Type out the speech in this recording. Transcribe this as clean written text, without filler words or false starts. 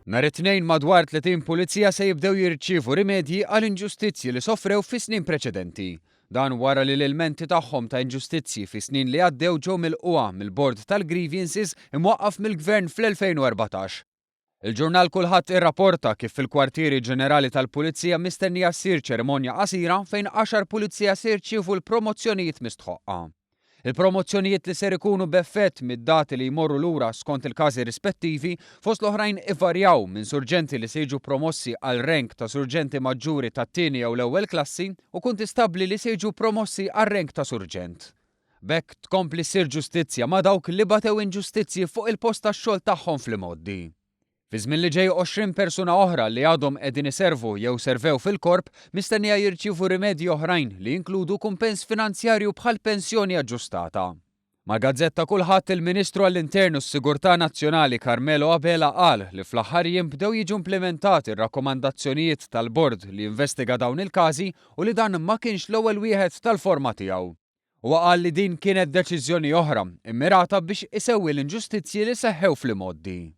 Nhar it-tnejn madwar 30 pulizija se jibdew jirċievu rimedji għal inġustizzji li sofrew fi snin preċedenti. Dan wara li l-ilmenti tagħhom ta' inġustizzji fi snin li għaddew ġew milquha mill-Bord tal-Grievances imwaqqaf mill-Gvern fl-2014. Il-ġurnal Kulħadd irrapporta kif fil-kwartieri ġenerali tal-Pulizija mistennija ssir ċerimonja qasira fejn 10 pulizija se jirċievu l-promozzjonijiet mistħoqqa. Il-promozzjonijiet li ser ikunu b'effett mid-dati li jmorru lura skont il-każi rispettivi fost l-oħrajn ivarjaw minn surġenti li se jiġu promossi għal rank ta' surġenti maġġuri tat-tieni jew l-ewwel klassi u kuntistabbli li se jiġu promossi għal rank ta' surġent. B'hekk tkompli ssir ġustizzja ma' dawk li batew inġustizzji fuq il-post tax-xogħol tagħhom fl-imoddi. Fi żmien li ġej 20 persuna oħra li għadhom qegħdin iservu jew servew fil-korp mistennija jirċievu rimedji oħrajn li jinkludu kumpens finanzjarju bħal pensjoni aġġustata. Ma' Gazzetta Kulħadd il-Ministru għall-Intern u s-Sigurtà Nazzjonali Carmelo Abela qal li fl-aħħar jinbdew jiġu implementati r-rakkomandazzjonijiet tal-Bord li jinvestiga dawn il-każi u li dan ma kienx l-ewwel wieħed tal-forma tiegħu. U qal li din kienet deċiżjoni oħra immirata biex isewwi l-inġustizzji li seħħew fl-imoddi.